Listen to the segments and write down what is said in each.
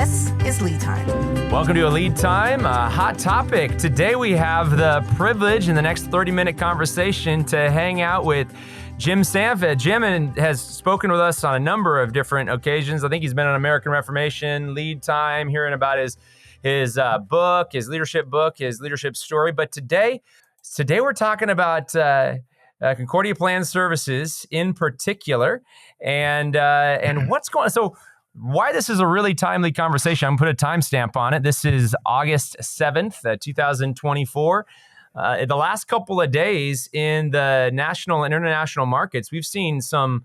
This is Lead Time. Welcome to a Lead Time, a hot topic. Today we have the privilege in the next 30-minute conversation to hang out with Jim Sanft. Jim has spoken with us on a number of different occasions. I think he's been on American Reformation, Lead Time, hearing about his book, his leadership story. But today we're talking about Concordia Plan Services in particular, and what's going on. So why this is a really timely conversation, I'm going to put a timestamp on it. This is August 7th, 2024. The last couple of days in the national and international markets, we've seen some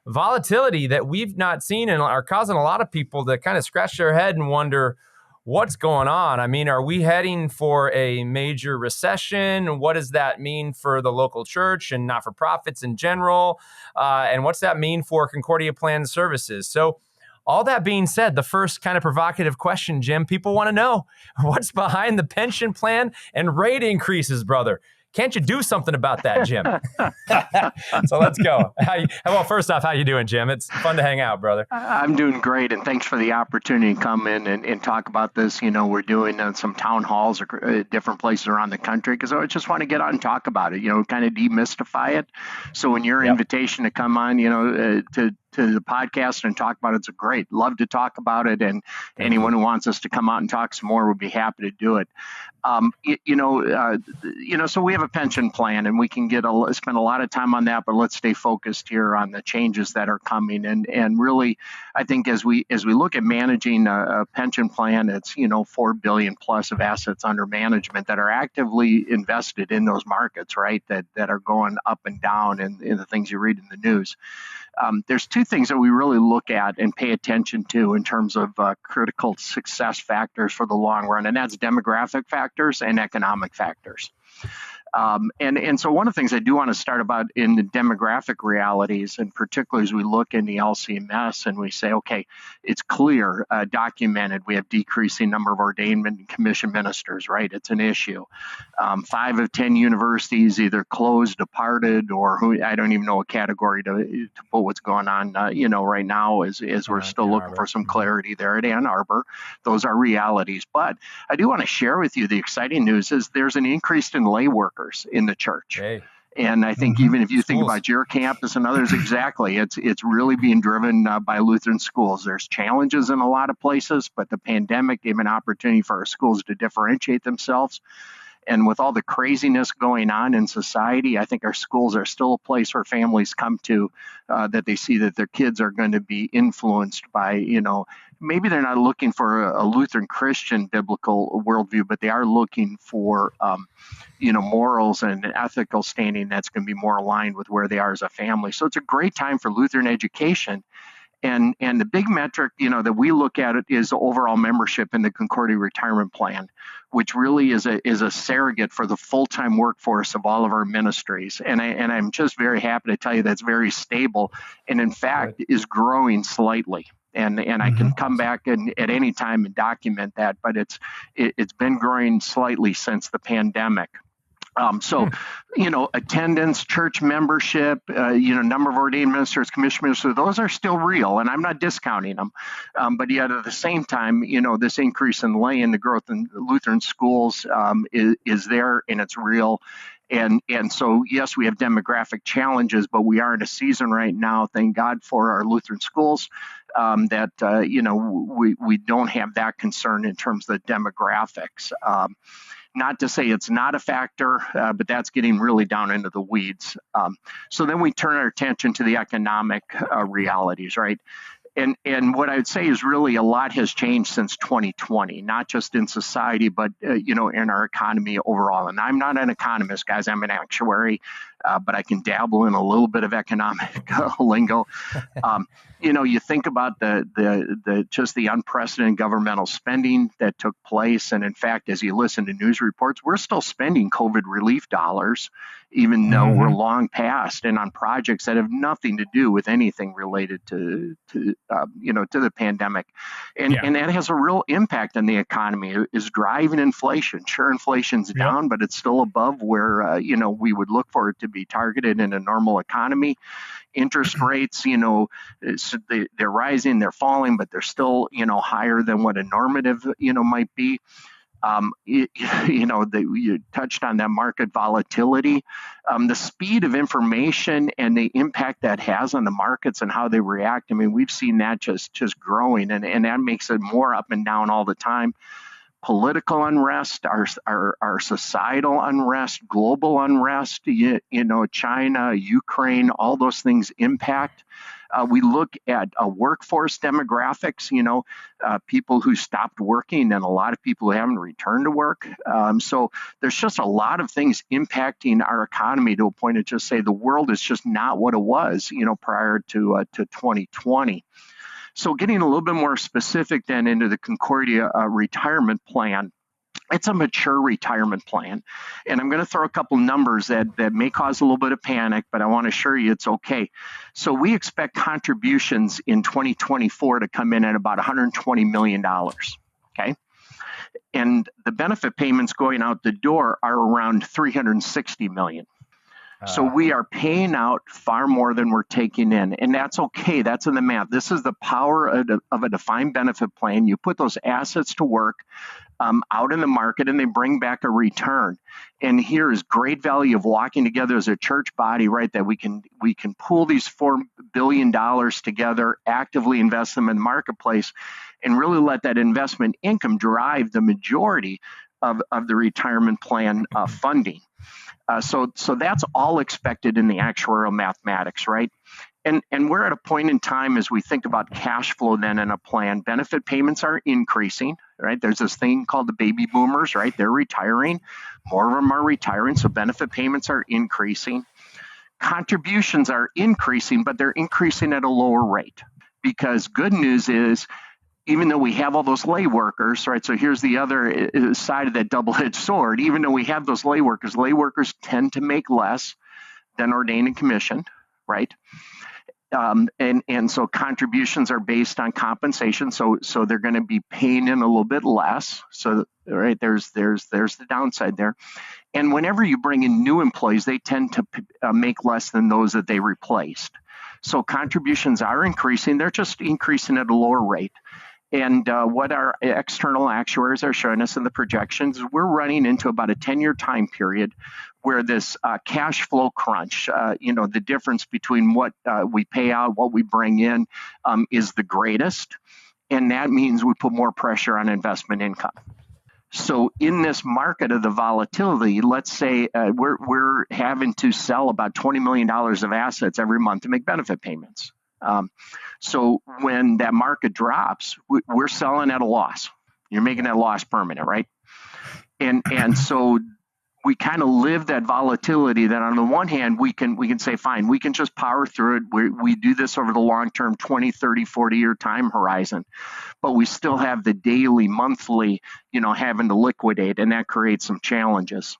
volatility that we've not seen and are causing a lot of people to kind of scratch their head and wonder what's going on. I mean, are we heading for a major recession? What does that mean for the local church and not-for-profits in general? And what's that mean for Concordia Plan Services? So all that being said, the first kind of provocative question, Jim, people want to know what's behind the pension plan and rate increases, brother. Can't you do something about that, Jim? So let's go. Well, first off, how you doing, Jim? It's fun to hang out, brother. I'm doing great, and thanks for the opportunity to come in and talk about this. You know, we're doing some town halls or different places around the country because I just want to get out and talk about it, kind of demystify it. So when your invitation to come on, to the podcast and talk about it's great. Love to talk about it, and anyone who wants us to come out and talk some more would be happy to do it. So we have a pension plan, and we can spend a lot of time on that, but let's stay focused here on the changes that are coming. And really, I think as we look at managing a pension plan, it's $4 billion plus of assets under management that are actively invested in those markets, right? That are going up and down in the things you read in the news. There's two things that we really look at and pay attention to in terms of critical success factors for the long run, and that's demographic factors and economic factors. And so one of the things I do want to start about in the demographic realities, and particularly as we look in the LCMS and we say, okay, it's clear, documented, we have decreasing number of ordained and commissioned ministers, right? It's an issue. 5 of 10 universities either closed, departed, or I don't even know what category to put what's going on, right now as we're still looking for some clarity there at Ann Arbor. Those are realities. But I do want to share with you the exciting news is there's an increase in lay workers in the church. Hey. And I think even if you think about your campus and others, exactly, it's really being driven by Lutheran schools. There's challenges in a lot of places, but the pandemic gave an opportunity for our schools to differentiate themselves. And with all the craziness going on in society, I think our schools are still a place where families come to that they see that their kids are going to be influenced by, maybe they're not looking for a Lutheran Christian biblical worldview, but they are looking for, morals and ethical standing that's going to be more aligned with where they are as a family. So it's a great time for Lutheran education. And the big metric, that we look at it is the overall membership in the Concordia Retirement Plan, which really is a surrogate for the full-time workforce of all of our ministries. And I'm just very happy to tell you that's very stable, and in fact is growing slightly. And I can come back at any time and document that, but it's been growing slightly since the pandemic. Attendance, church membership, number of ordained ministers, commissioned ministers, those are still real, and I'm not discounting them. But yet at the same time, this increase in lay and the growth in Lutheran schools is there, and it's real. And so, yes, we have demographic challenges, but we are in a season right now, thank God for our Lutheran schools, that we don't have that concern in terms of the demographics. Not to say it's not a factor, but that's getting really down into the weeds. So then we turn our attention to the economic realities, right? And what I would say is really a lot has changed since 2020, not just in society, but in our economy overall. And I'm not an economist, guys. I'm an actuary, but I can dabble in a little bit of economic lingo. You think about the unprecedented governmental spending that took place, and in fact, as you listen to news reports, we're still spending COVID relief dollars, even though we're long past, and on projects that have nothing to do with anything related to the pandemic, and that has a real impact on the economy. It is driving inflation. Sure, inflation's down, but it's still above where we would look for it to be targeted in a normal economy. Interest rates, they're rising, they're falling, but they're still, higher than what a normative, might be. You touched on that market volatility, the speed of information and the impact that has on the markets and how they react. I mean, we've seen that just growing, and that makes it more up and down all the time. Political unrest, our societal unrest, global unrest, China, Ukraine, all those things impact. We look at workforce demographics, people who stopped working and a lot of people who haven't returned to work. So there's just a lot of things impacting our economy to a point to just say the world is just not what it was, prior to 2020. So getting a little bit more specific then into the Concordia retirement plan, it's a mature retirement plan. And I'm going to throw a couple numbers that may cause a little bit of panic, but I want to assure you it's okay. So we expect contributions in 2024 to come in at about $120 million, okay? And the benefit payments going out the door are around $360 million. So we are paying out far more than we're taking in, and that's okay. That's in the math. This is the power of a defined benefit plan. You put those assets to work out in the market, and they bring back a return. And here is great value of walking together as a church body, right? That we can pool these $4 billion together, actively invest them in the marketplace, and really let that investment income drive the majority of the retirement plan funding. So that's all expected in the actuarial mathematics, right? And we're at a point in time as we think about cash flow then in a plan. Benefit payments are increasing, right? There's this thing called the baby boomers, right? They're retiring. More of them are retiring, so benefit payments are increasing. Contributions are increasing, but they're increasing at a lower rate. Because good news is, even though we have all those lay workers, right? So here's the other side of that double-edged sword. Even though we have those lay workers tend to make less than ordained and commissioned, right? And so contributions are based on compensation. So they're going to be paying in a little bit less. So right there's the downside there. And whenever you bring in new employees, they tend to make less than those that they replaced. So contributions are increasing. They're just increasing at a lower rate. And what our external actuaries are showing us in the projections is we're running into about a 10-year time period where this cash flow crunch, the difference between what we pay out, what we bring in, is the greatest. And that means we put more pressure on investment income. So in this market of the volatility, let's say we're having to sell about $20 million of assets every month to make benefit payments. So when that market drops, we're selling at a loss. You're making that loss permanent, right? And so we kind of live that volatility that on the one hand, we can say, fine, we can just power through it. We do this over the long-term 20, 30, 40-year time horizon, but we still have the daily, monthly, having to liquidate, and that creates some challenges.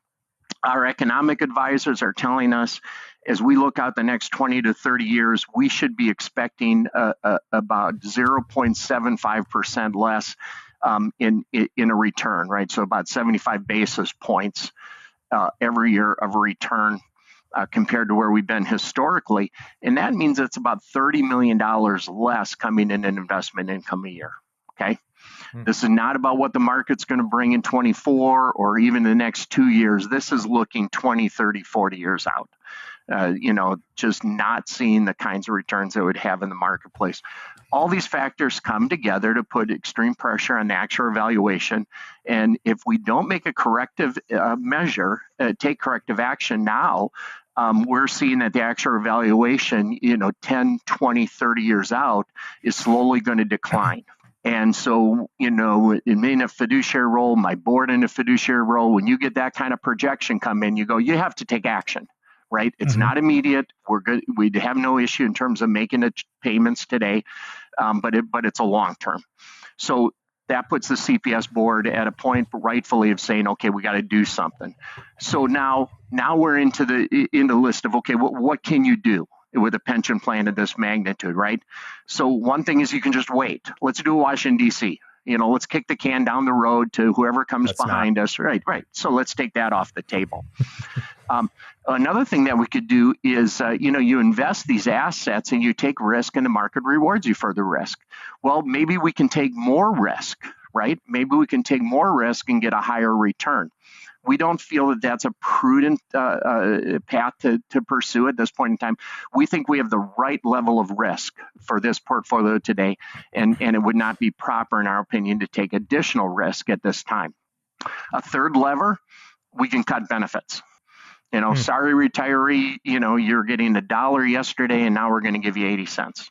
Our economic advisors are telling us, as we look out the next 20 to 30 years, we should be expecting about 0.75% less in a return, right? So about 75 basis points every year of a return compared to where we've been historically. And that means it's about $30 million less coming in investment income a year, okay? This is not about what the market's going to bring in 24 or even the next 2 years. This is looking 20, 30, 40 years out. Just not seeing the kinds of returns that it would have in the marketplace. All these factors come together to put extreme pressure on the actual valuation. And if we don't make a corrective measure, take corrective action now, we're seeing that the actual valuation, 10, 20, 30 years out is slowly going to decline. And so, in a fiduciary role, my board in a fiduciary role, when you get that kind of projection come in, you have to take action. Right? It's not immediate. We're good. We have no issue in terms of making the payments today, but it's a long term. So that puts the CPS board at a point rightfully of saying, okay, we got to do something. So now we're into the list of, okay, what can you do with a pension plan of this magnitude, right? So one thing is you can just wait. Let's do Washington, D.C. Let's kick the can down the road to whoever comes behind us. Right. So let's take that off the table. Another thing that we could do is, you invest these assets and you take risk and the market rewards you for the risk. Well, maybe we can take more risk, right? Maybe we can take more risk and get a higher return. We don't feel that that's a prudent path to pursue at this point in time. We think we have the right level of risk for this portfolio today, and it would not be proper, in our opinion, to take additional risk at this time. A third lever, we can cut benefits. Sorry, retiree, you're getting $1 yesterday and now we're going to give you 80 cents,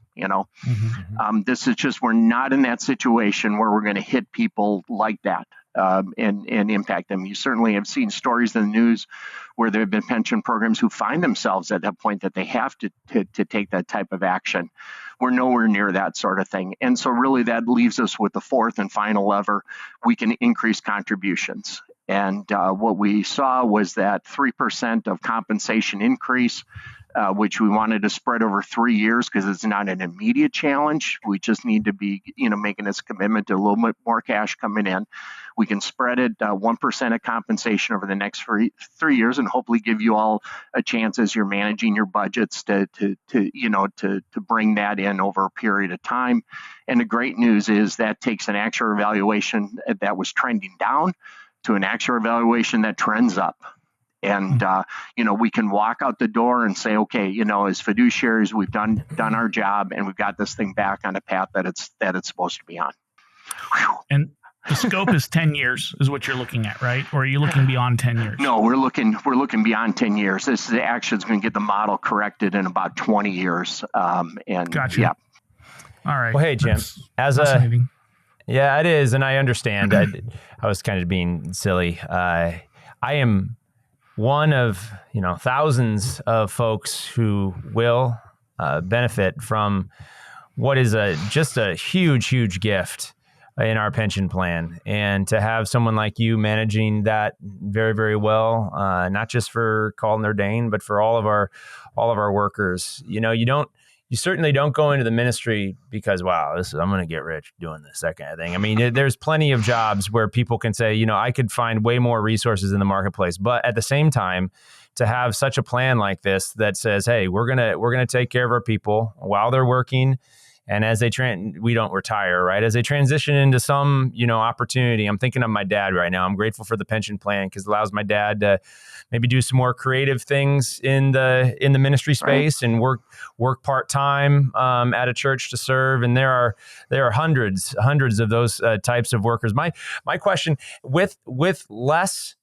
This is just, we're not in that situation where we're going to hit people like that and impact them. You certainly have seen stories in the news where there have been pension programs who find themselves at that point that they have to take that type of action. We're nowhere near that sort of thing. And so really that leaves us with the fourth and final lever. We can increase contributions. And what we saw was that 3% of compensation increase, which we wanted to spread over 3 years because it's not an immediate challenge. We just need to be, making this commitment to a little bit more cash coming in. We can spread it 1% of compensation over the next 3 years, and hopefully give you all a chance as you're managing your budgets to bring that in over a period of time. And the great news is that takes an actual evaluation that was trending down to an actual evaluation that trends up. And, we can walk out the door and say, okay, as fiduciaries, we've done our job and we've got this thing back on a path that it's supposed to be on. Whew. And the scope is 10 years is what you're looking at, right? Or are you looking beyond 10 years? No, we're looking beyond 10 years. This is actually going to get the model corrected in about 20 years. Gotcha. Yeah. All right. Well, hey, Jim, yeah, it is. And I understand. I was kind of being silly. I am one of, thousands of folks who will benefit from what is just a huge, huge gift in our pension plan. And to have someone like you managing that very, very well, not just for Called and Ordained, but for all of our workers. You certainly don't go into the ministry because, wow, I'm going to get rich doing this, that kind of thing. I mean, there's plenty of jobs where people can say, I could find way more resources in the marketplace. But at the same time, to have such a plan like this that says, hey, we're gonna take care of our people while they're working, and as they we don't retire, right? As they transition into some, opportunity. I'm thinking of my dad right now. I'm grateful for the pension plan because it allows my dad to maybe do some more creative things in the ministry space, right, and work part-time at a church to serve. And there are hundreds of those types of workers. My question with less,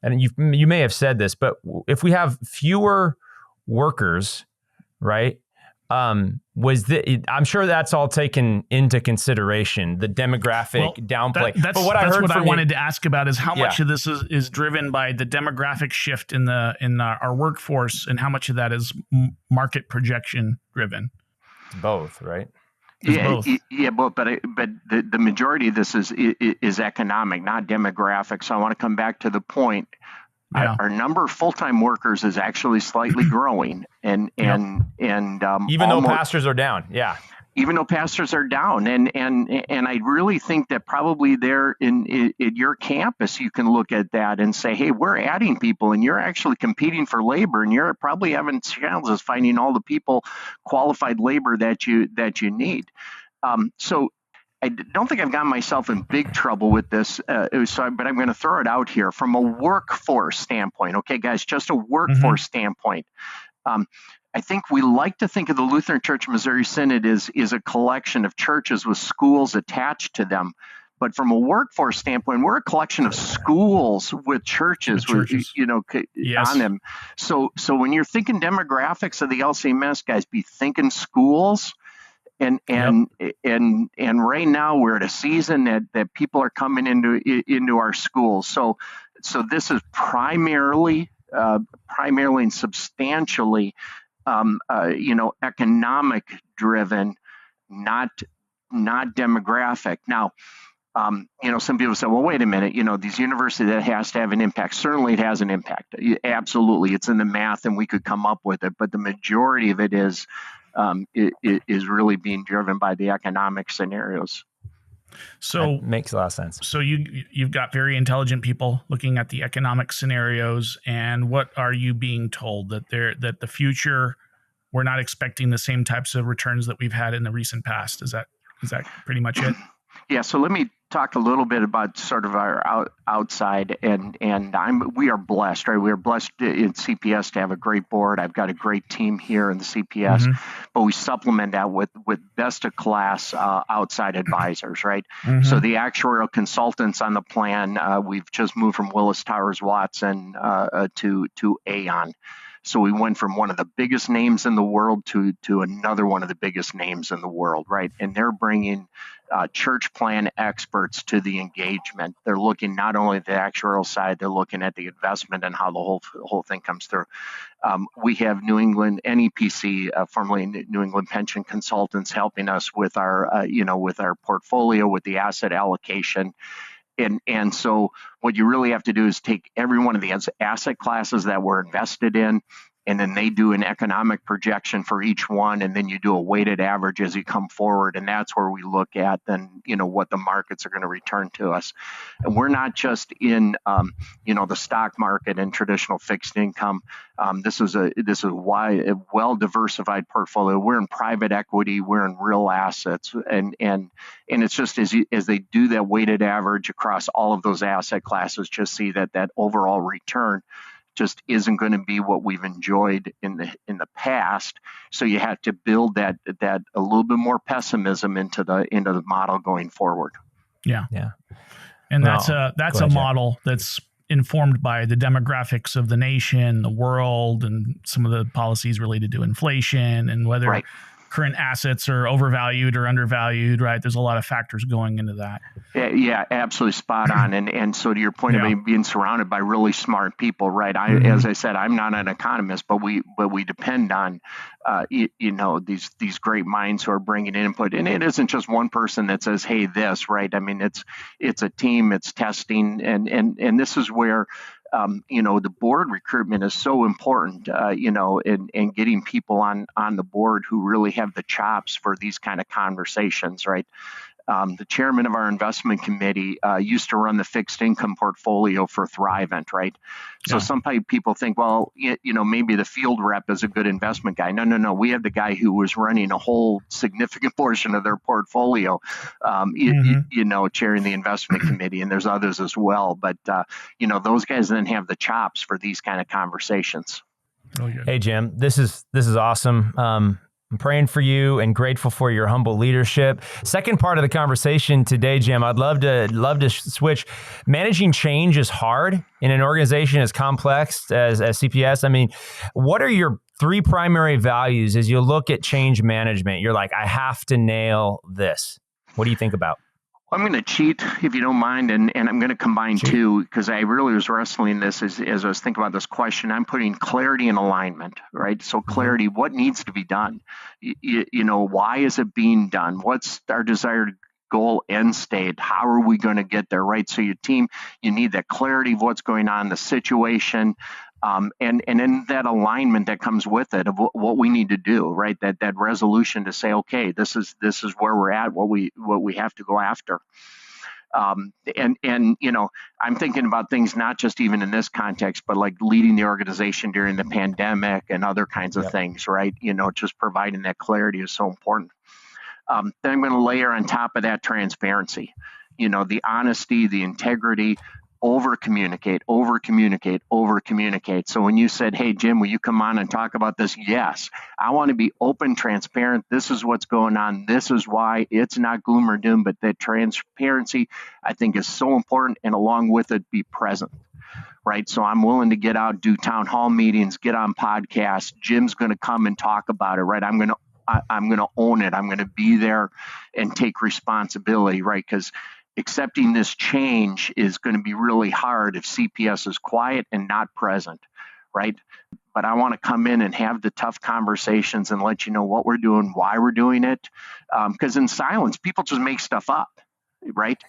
and you may have said this, but if we have fewer workers, right? I'm sure that's all taken into consideration, the demographic downplay. That's what I wanted to ask about is how much of this is driven by the demographic shift in our workforce, and how much of that is market projection driven. It's both, right? Both. But the majority of this is economic, not demographic. So I want to come back to the point. Yeah. Our number of full-time workers is actually slightly growing, and even though pastors are down, even though pastors are down, and I really think that probably there in your campus you can look at that and say, hey, we're adding people, and you're actually competing for labor, and you're probably having challenges finding all the people, qualified labor that you need. So I don't think I've gotten myself in big trouble with this, but I'm going to throw it out here from a workforce standpoint. Okay, guys, just a workforce standpoint. I think we like to think of the Lutheran Church of Missouri Synod is a collection of churches with schools attached to them. But from a workforce standpoint, we're a collection of schools with churches. On them. So when you're thinking demographics of the LCMS, guys, be thinking schools. And right now we're at a season that people are coming into our schools. So this is primarily and substantially economic driven, not demographic. Now, some people say, well, wait a minute, these universities, that has to have an impact. Certainly it has an impact. Absolutely. It's in the math and we could come up with it, but the majority of it is really being driven by the economic scenarios. So that makes a lot of sense. So you've got very intelligent people looking at the economic scenarios, and what are you being told that the future, we're not expecting the same types of returns that we've had in the recent past? Is that pretty much it? Yeah, so let me talk a little bit about sort of our outside, and we are blessed, right? We are blessed in CPS to have a great board. I've got a great team here in the CPS, but we supplement that with best of class outside advisors, right? So the actuarial consultants on the plan, we've just moved from Willis Towers Watson to Aon. So we went from one of the biggest names in the world to another one of the biggest names in the world, right? And they're bringing church plan experts to the engagement. They're looking not only at the actuarial side, they're looking at the investment and how the whole thing comes through. We have New England NEPC, formerly New England Pension Consultants, helping us with our with our portfolio, with the asset allocation. And so what you really have to do is take every one of the asset classes that we're invested in, and then they do an economic projection for each one, and then you do a weighted average as you come forward, and that's where we look at then what the markets are going to return to us. And we're not just in the stock market and traditional fixed income. This is a well diversified portfolio. We're in private equity, we're in real assets, and it's just as they do that weighted average across all of those asset classes, just see that overall return just isn't going to be what we've enjoyed in the past. So you have to build that a little bit more pessimism into the model going forward. Yeah. And that's a model that's informed by the demographics of the nation, the world, and some of the policies related to inflation and whether current assets are overvalued or undervalued, right? There's a lot of factors going into that. Yeah, absolutely spot on. And so to your point of being surrounded by really smart people, right? As I said, I'm not an economist, but we depend on these great minds who are bringing input. And it isn't just one person that says, hey, this, right? I mean, it's a team, it's testing, and this is where the board recruitment is so important, and getting people on the board who really have the chops for these kind of conversations, right? The chairman of our investment committee used to run the fixed income portfolio for Thrivent, right? So some people think, well, maybe the field rep is a good investment guy. No. We have the guy who was running a whole significant portion of their portfolio, chairing the investment committee, and there's others as well. But, those guys then have the chops for these kind of conversations. Hey, Jim, this is awesome. I'm praying for you and grateful for your humble leadership. Second part of the conversation today, Jim, I'd love to switch. Managing change is hard in an organization as complex as CPS. I mean, what are your three primary values as you look at change management? You're like, I have to nail this. What do you think about? I'm going to cheat, if you don't mind, and I'm going to combine two, because I really was wrestling this as I was thinking about this question. I'm putting clarity and alignment, right? So clarity, what needs to be done? Why is it being done? What's our desired goal, end state? How are we going to get there, right? So your team, you need that clarity of what's going on, the situation, and then that alignment that comes with it of what we need to do, right? That resolution to say, okay, this is where we're at, what we have to go after. I'm thinking about things not just even in this context, but like leading the organization during the pandemic and other kinds of things, right? Just providing that clarity is so important. Then I'm going to layer on top of that transparency, the honesty, the integrity. Over communicate. So when you said, hey, Jim, will you come on and talk about this? Yes, I want to be open, transparent. This is what's going on. This is why. It's not gloom or doom, but that transparency, I think, is so important, and along with it, be present. Right. So I'm willing to get out, do town hall meetings, get on podcasts. Jim's going to come and talk about it. Right. I'm going to own it. I'm going to be there and take responsibility. Right. Because accepting this change is going to be really hard if CPS is quiet and not present, right? But I want to come in and have the tough conversations and let you know what we're doing, why we're doing it. Because in silence, people just make stuff up, right?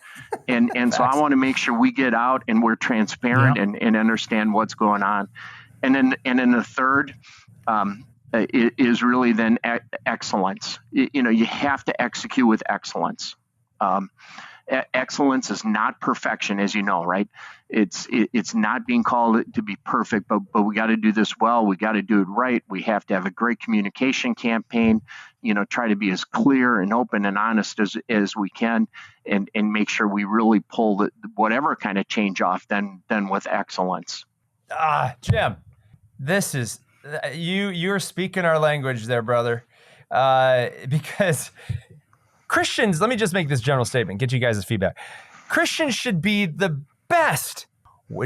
And so I want to make sure we get out and we're transparent and understand what's going on. And then the third is really then excellence. You have to execute with excellence. Excellence is not perfection, as you know, right? It's not being called to be perfect, but we got to do this well. We got to do it right. We have to have a great communication campaign, try to be as clear and open and honest as we can, and make sure we really pull whatever kind of change off then with excellence. Jim, this is, you're speaking our language there, brother, because Christians, let me just make this general statement, get you guys' feedback. Christians should be the best.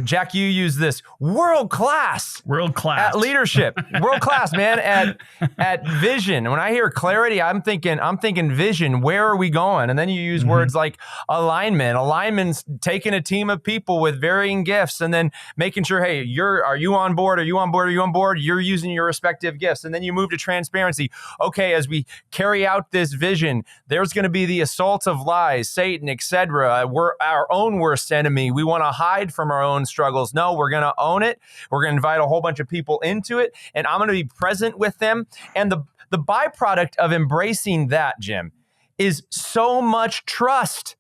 Jack, you use this world-class at leadership, world-class, man, at vision. When I hear clarity, I'm thinking vision. Where are we going? And then you use words like alignment. Alignment's taking a team of people with varying gifts and then making sure, hey, are you on board? Are you on board? Are you on board? You're using your respective gifts. And then you move to transparency. Okay, as we carry out this vision, there's going to be the assault of lies, Satan, etc. We're our own worst enemy. We want to hide from our own struggles. No, we're going to own it. We're going to invite a whole bunch of people into it, and I'm going to be present with them. And the byproduct of embracing that, Jim, is so much trust.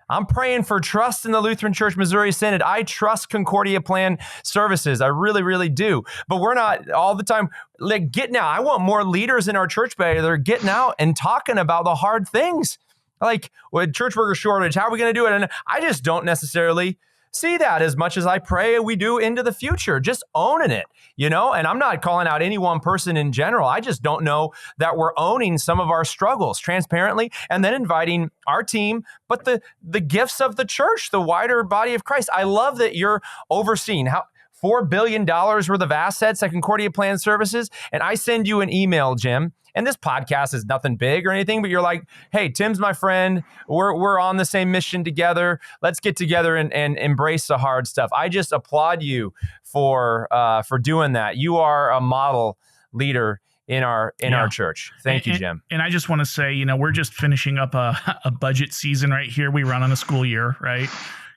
I'm praying for trust in the Lutheran Church Missouri Synod. I trust Concordia Plan Services. I really, really do. But we're not all the time like getting out. I want more leaders in our church, but they're getting out and talking about the hard things. Like with church worker shortage, how are we going to do it? And I just don't necessarily see that as much as I pray we do into the future, just owning it, and I'm not calling out any one person in general. I just don't know that we're owning some of our struggles transparently and then inviting our team, but the gifts of the church, the wider body of Christ. I love that you're overseeing $4 billion worth of assets at Concordia Plan Services. And I send you an email, Jim, and this podcast is nothing big or anything, but you're like, hey, Tim's my friend. We're on the same mission together. Let's get together and embrace the hard stuff. I just applaud you for doing that. You are a model leader in our church. Thank you, Jim. And I just want to say, we're just finishing up a budget season right here. We run on a school year, right?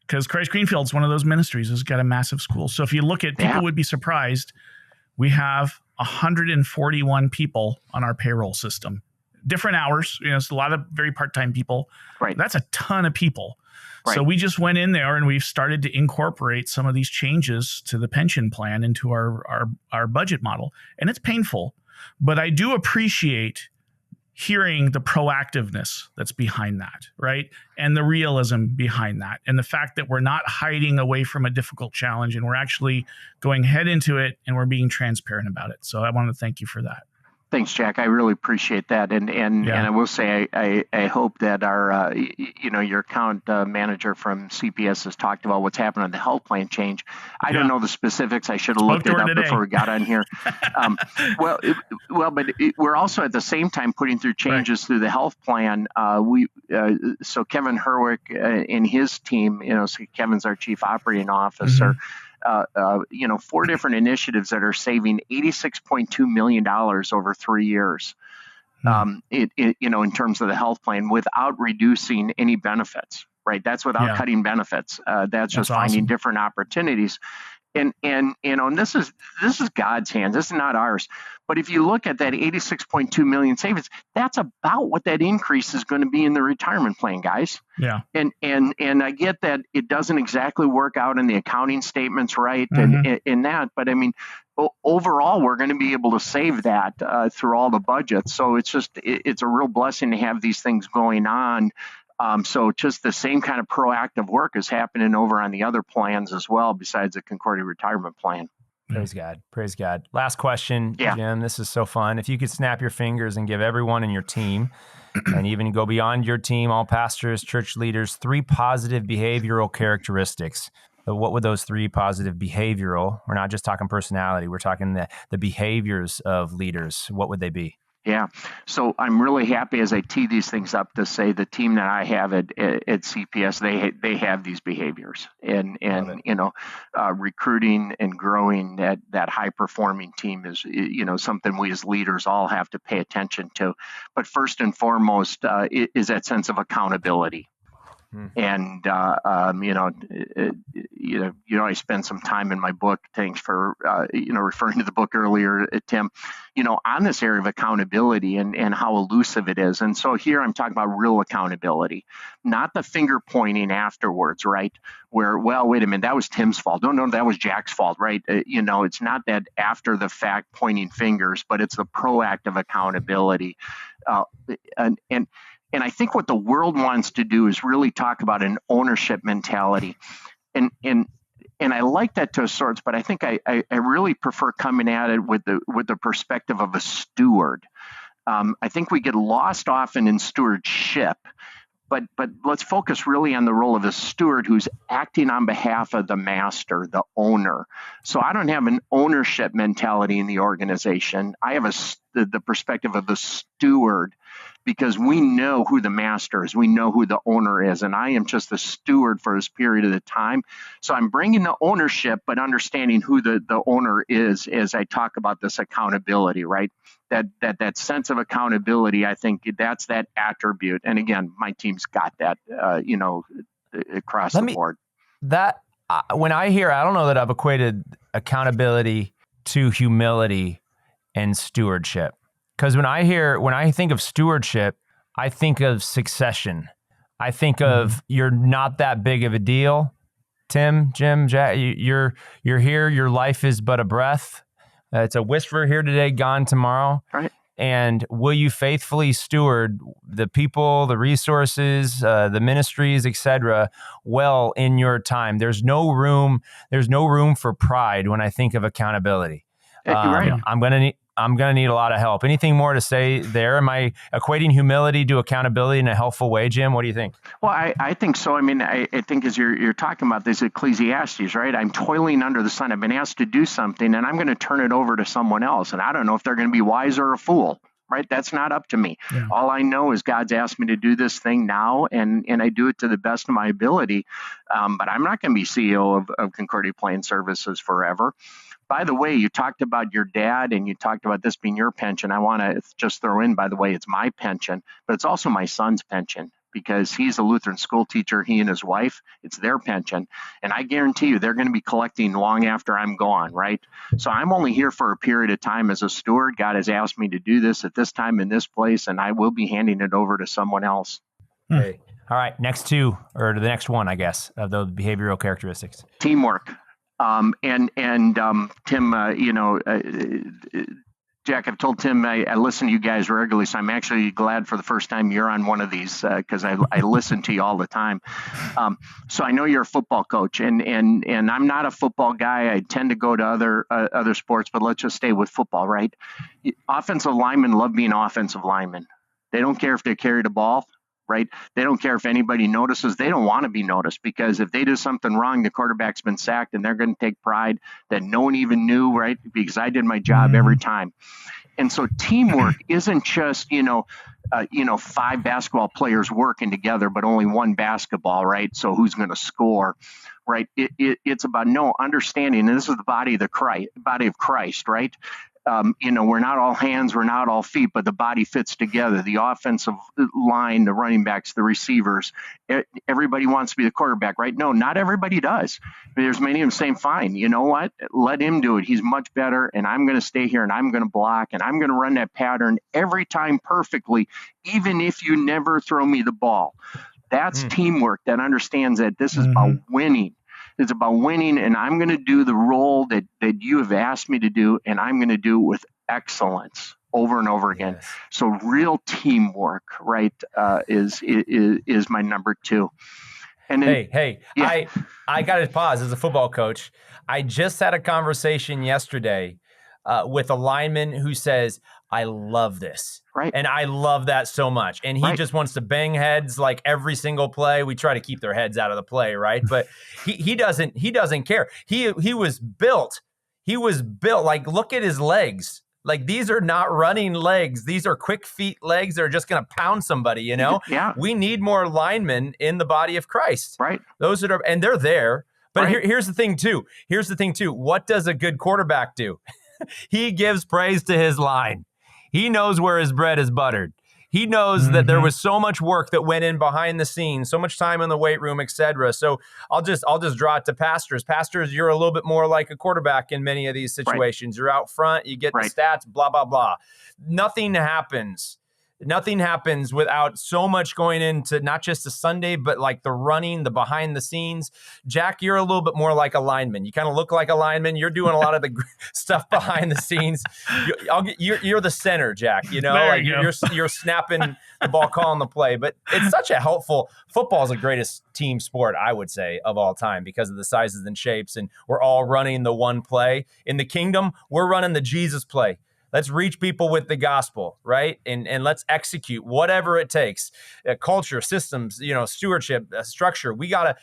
Because Christ Greenfield's one of those ministries that's got a massive school. So if you look at, people would be surprised, we have 141 people on our payroll system. Different hours, it's a lot of very part-time people. Right. That's a ton of people. Right. So we just went in there and we've started to incorporate some of these changes to the pension plan into our budget model. And it's painful, but I do appreciate hearing the proactiveness that's behind that, right? And the realism behind that. And the fact that we're not hiding away from a difficult challenge and we're actually going head into it and we're being transparent about it. So I want to thank you for that. Thanks, Jack. I really appreciate that, and I will say I hope that our your account manager from CPS has talked about what's happened on the health plan change. I don't know the specifics. I should have looked it up before we got on here. But we're also at the same time putting through changes through the health plan. So Kevin Herwick and his team, so Kevin's our chief operating officer. 4 different initiatives that are saving $86.2 million over 3 years, in terms of the health plan without reducing any benefits, right? That's without cutting benefits. That's just finding different opportunities. And this is God's hands. This is not ours. But if you look at that 86.2 million savings, that's about what that increase is going to be in the retirement plan, guys. Yeah. And I get that it doesn't exactly work out in the accounting statements, right? And in that, but I mean, overall, we're going to be able to save that through all the budgets. So it's a real blessing to have these things going on. So just the same kind of proactive work is happening over on the other plans as well, besides the Concordia retirement plan. Praise God. Praise God. Last question, Jim. This is so fun. If you could snap your fingers and give everyone in your team, and even go beyond your team, all pastors, church leaders, 3 positive behavioral characteristics. What would those 3 positive behavioral, we're not just talking personality, we're talking the behaviors of leaders. What would they be? Yeah. So I'm really happy as I tee these things up to say the team that I have at CPS, they have these behaviors, and recruiting and growing that high performing team is, something we as leaders all have to pay attention to. But first and foremost is that sense of accountability. And I spent some time in my book. Thanks for referring to the book earlier, Tim. On this area of accountability and how elusive it is. And so here I'm talking about real accountability, not the finger pointing afterwards, right? Where, well, wait a minute, that was Tim's fault. No, that was Jack's fault, right? It's not that after the fact pointing fingers, but it's the proactive accountability. And I think what the world wants to do is really talk about an ownership mentality. And I like that to a sort, but I think I really prefer coming at it with the perspective of a steward. I think we get lost often in stewardship, but let's focus really on the role of a steward who's acting on behalf of the master, the owner. So I don't have an ownership mentality in the organization. I have the perspective of the steward, because we know who the master is. We know who the owner is. And I am just the steward for this period of the time. So I'm bringing the ownership, but understanding who the owner is as I talk about this accountability, right? That sense of accountability, I think that's that attribute. And again, my team's got that, across the board. When I hear, I don't know that I've equated accountability to humility and stewardship. Because when I think of stewardship, I think of succession. I think of you're not that big of a deal. Tim, Jim, Jack, you're here. Your life is but a breath. It's a whisper here today, gone tomorrow. Right. And will you faithfully steward the people, the resources, the ministries, etc., well in your time? There's no room for pride when I think of accountability. Right. I'm gonna need a lot of help. Anything more to say there? Am I equating humility to accountability in a helpful way, Jim? What do you think? Well, I think so. I mean, I think as you're talking about this Ecclesiastes, right? I'm toiling under the sun. I've been asked to do something, and I'm going to turn it over to someone else. And I don't know if they're going to be wise or a fool, right? That's not up to me. Yeah. All I know is God's asked me to do this thing now, and I do it to the best of my ability. But I'm not going to be CEO of Concordia Plan Services forever. By the way, you talked about your dad and you talked about this being your pension. I want to just throw in, by the way, it's my pension, but it's also my son's pension because he's a Lutheran school teacher, he and his wife, it's their pension. And I guarantee you they're going to be collecting long after I'm gone, right? So I'm only here for a period of time as a steward. God has asked me to do this at this time in this place, and I will be handing it over to someone else. Okay. All right, next two, or the next one, I guess, of those behavioral characteristics. Teamwork. Tim, Jack, I've told Tim I listen to you guys regularly, so I'm actually glad for the first time you're on one of these because I listen to you all the time. So I know you're a football coach, and I'm not a football guy. I tend to go to other sports, but let's just stay with football, right? Offensive linemen love being offensive linemen. They don't care if they carry the ball. Right? They don't care if anybody notices. They don't want to be noticed because if they do something wrong, the quarterback's been sacked and they're going to take pride that no one even knew, right? Because I did my job every time. And so teamwork isn't just, 5 basketball players working together, but only one basketball, right? So who's going to score, right? It's about understanding. And this is the body of Christ, right? We're not all hands, we're not all feet, but the body fits together. The offensive line, the running backs, the receivers, everybody wants to be the quarterback, right? No, not everybody does. There's many of them saying, fine, you know what? Let him do it. He's much better, and I'm going to stay here, and I'm going to block, and I'm going to run that pattern every time perfectly, even if you never throw me the ball. That's teamwork that understands that this is about winning. It's about winning, and I'm going to do the role that you have asked me to do, and I'm going to do it with excellence over and over again. Yes. So real teamwork, right, is my number 2. And then, I got to pause as a football coach. I just had a conversation yesterday with a lineman who says, I love this. Right. And I love that so much. And he just wants to bang heads like every single play. We try to keep their heads out of the play, right? But he doesn't care. He was built. Like, look at his legs. Like, these are not running legs. These are quick feet legs that are just going to pound somebody, Yeah. We need more linemen in the body of Christ. Right. Those that are, and they're there. But here's the thing too. What does a good quarterback do? He gives praise to his line. He knows where his bread is buttered. He knows that there was so much work that went in behind the scenes, so much time in the weight room, et cetera. So I'll just draw it to pastors. Pastors, you're a little bit more like a quarterback in many of these situations. Right. You're out front, you get the stats, blah, blah, blah. Nothing happens without so much going into not just the Sunday, but like the running, the behind the scenes. Jack, you're a little bit more like a lineman. You kind of look like a lineman. You're doing a lot of the stuff behind the scenes. You're the center, Jack. You know, like you're snapping the ball, calling the play. But it's such a helpful. Football is the greatest team sport, I would say, of all time because of the sizes and shapes, and we're all running the one play. In the kingdom, we're running the Jesus play. Let's reach people with the gospel, right? And let's execute whatever it takes. Culture, systems, stewardship, structure. We gotta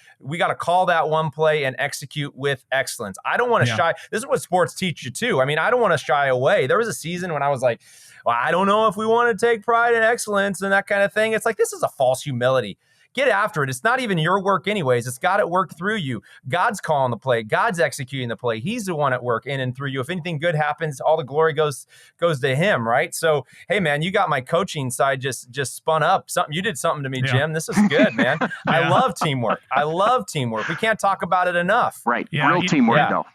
call that one play and execute with excellence. I don't want to shy. This is what sports teach you too. I mean, I don't want to shy away. There was a season when I was like, well, I don't know if we want to take pride in excellence and that kind of thing. It's like, this is a false humility. Get after it. It's not even your work anyways. It's God at work through you. God's calling the play. God's executing the play. He's the one at work in and through you. If anything good happens, all the glory goes to him, right? So, hey, man, you got my coaching side just spun up. You did something to me, Jim. This is good, man. I love teamwork. We can't talk about it enough. Right. Real teamwork, though.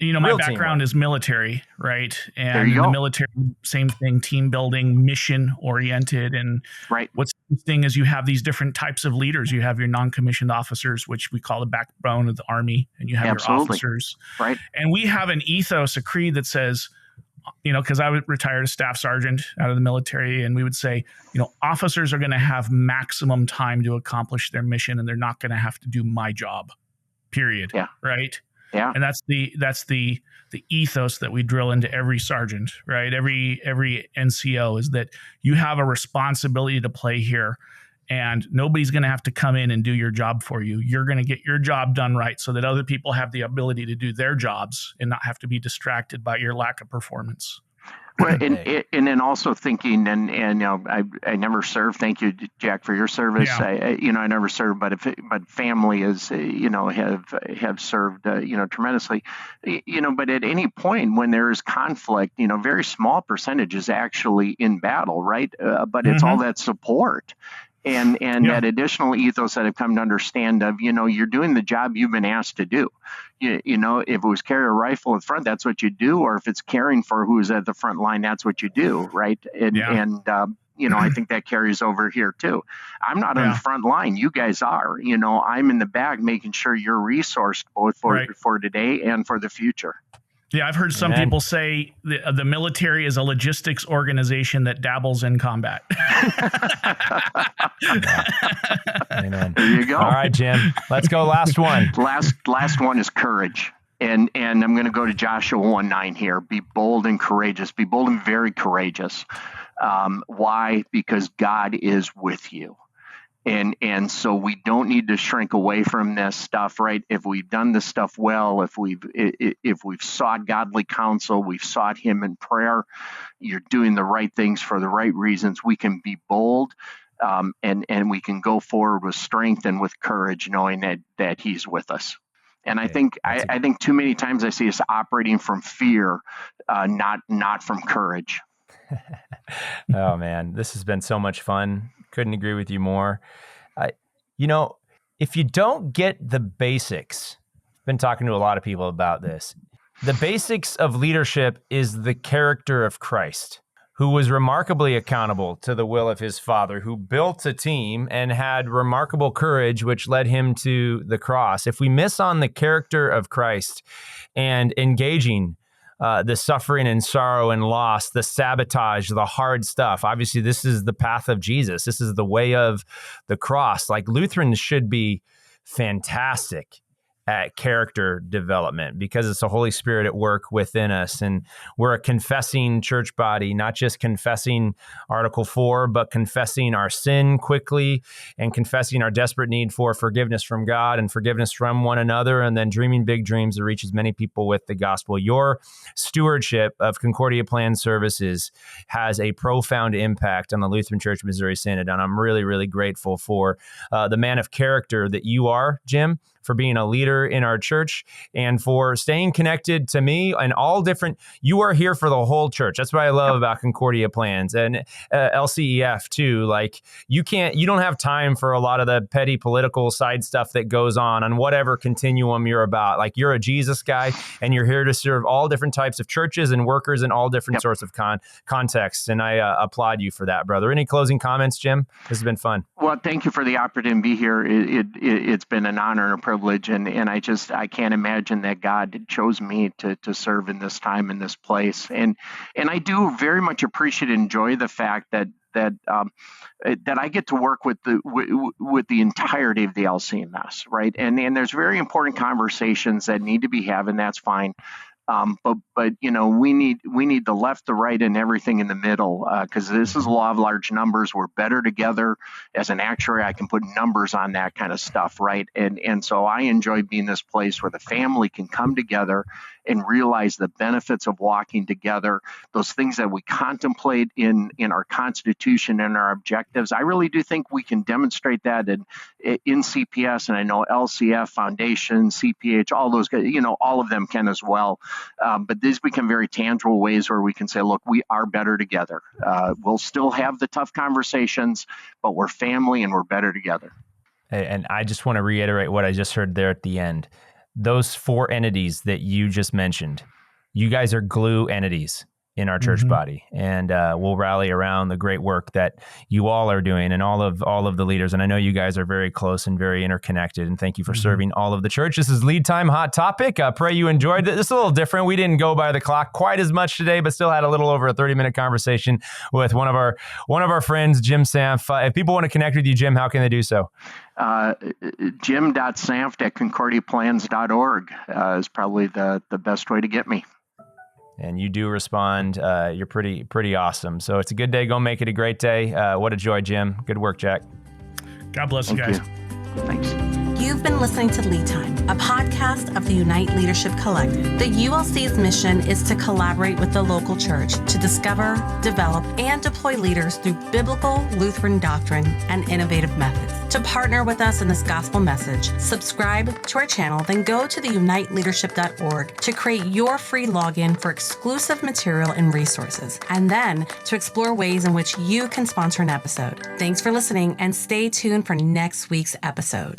My background is military, right? And in the military, same thing, team building, mission oriented. And what's interesting is you have these different types of leaders. You have your non-commissioned officers, which we call the backbone of the Army, and you have your officers. Right. And we have an ethos, a creed that says, because I was retired as staff sergeant out of the military, and we would say, officers are going to have maximum time to accomplish their mission, and they're not going to have to do my job, period. Yeah. Right. Yeah. And that's the ethos that we drill into every sergeant, right? Every NCO is that you have a responsibility to play here, and nobody's going to have to come in and do your job for you. You're going to get your job done right so that other people have the ability to do their jobs and not have to be distracted by your lack of performance. Well, and then also thinking, and I never served. Thank you, Jack, for your service. Yeah. I never served, but family is have served tremendously. But at any point when there is conflict, very small percentage is actually in battle, right? But it's all that support. And that additional ethos that I've come to understand of, you're doing the job you've been asked to do. If it was carry a rifle in front, that's what you do. Or if it's caring for who's at the front line, that's what you do, right? I think that carries over here too. I'm not on the front line. You guys are. I'm in the back making sure you're resourced both for today and for the future. Yeah, I've heard some people say the military is a logistics organization that dabbles in combat. Amen. There you go. All right, Jim. Let's go. Last one. Last one is courage. And I'm going to go to Joshua 1:9 here. Be bold and courageous. Be bold and very courageous. Why? Because God is with you. And so we don't need to shrink away from this stuff, right? If we've done this stuff well, if we've sought godly counsel, we've sought Him in prayer, you're doing the right things for the right reasons, we can be bold, and we can go forward with strength and with courage, knowing that He's with us. And I think too many times I see us operating from fear, not from courage. Oh man, this has been so much fun. Couldn't agree with you more. If you don't get the basics, I've been talking to a lot of people about this. The basics of leadership is the character of Christ, who was remarkably accountable to the will of His Father, who built a team and had remarkable courage, which led Him to the cross. If we miss on the character of Christ and engaging the suffering and sorrow and loss, the sabotage, the hard stuff. Obviously, this is the path of Jesus. This is the way of the cross. Like, Lutherans should be fantastic at character development because it's the Holy Spirit at work within us. And we're a confessing church body, not just confessing Article 4, but confessing our sin quickly and confessing our desperate need for forgiveness from God and forgiveness from one another, and then dreaming big dreams to reach as many people with the gospel. Your stewardship of Concordia Plan Services has a profound impact on the Lutheran Church Missouri Synod, and I'm really, really grateful for the man of character that you are, Jim, for being a leader in our church, and for staying connected to me and all different. You are here for the whole church. That's what I love about Concordia Plans and LCEF too. Like you don't have time for a lot of the petty political side stuff that goes on whatever continuum you're about. Like you're a Jesus guy, and you're here to serve all different types of churches and workers in all different sorts of contexts. And I applaud you for that, brother. Any closing comments, Jim? This has been fun. Well, thank you for the opportunity to be here. It's been an honor and a privilege, and I can't imagine that God chose me to serve in this time, in this place. And I do very much appreciate and enjoy the fact that I get to work with the entirety of the LCMS, right? And there's very important conversations that need to be had, and that's fine. But we need the left, the right, and everything in the middle, because this is a law of large numbers. We're better together. As an actuary, I can put numbers on that kind of stuff, right? And so I enjoy being this place where the family can come together and realize the benefits of walking together, those things that we contemplate in our Constitution and our objectives. I really do think we can demonstrate that in CPS, and I know LCF, Foundation, CPH, all those guys, all of them can as well. But these become very tangible ways where we can say, look, we are better together. We'll still have the tough conversations, but we're family and we're better together. And I just want to reiterate what I just heard there at the end. Those four entities that you just mentioned, you guys are glue entities in our church body, and we'll rally around the great work that you all are doing, and all of the leaders. And I know you guys are very close and very interconnected. And thank you for serving all of the church. This is Lead Time Hot Topic. Pray you enjoyed it. This is a little different. We didn't go by the clock quite as much today, but still had a little over a 30-minute conversation with one of our friends, Jim Sanft. If people want to connect with you, Jim, how can they do so? Jim.sanft@concordiaplans.org is probably the best way to get me. And you do respond. You're pretty awesome. So it's a good day. Go make it a great day. What a joy, Jim. Good work, Jack. God bless you guys. Thanks. You've been listening to Lead Time, a podcast of the Unite Leadership Collective. The ULC's mission is to collaborate with the local church to discover, develop, and deploy leaders through biblical Lutheran doctrine and innovative methods. To partner with us in this gospel message, subscribe to our channel, then go to the uniteleadership.org to create your free login for exclusive material and resources, and then to explore ways in which you can sponsor an episode. Thanks for listening, and stay tuned for next week's episode.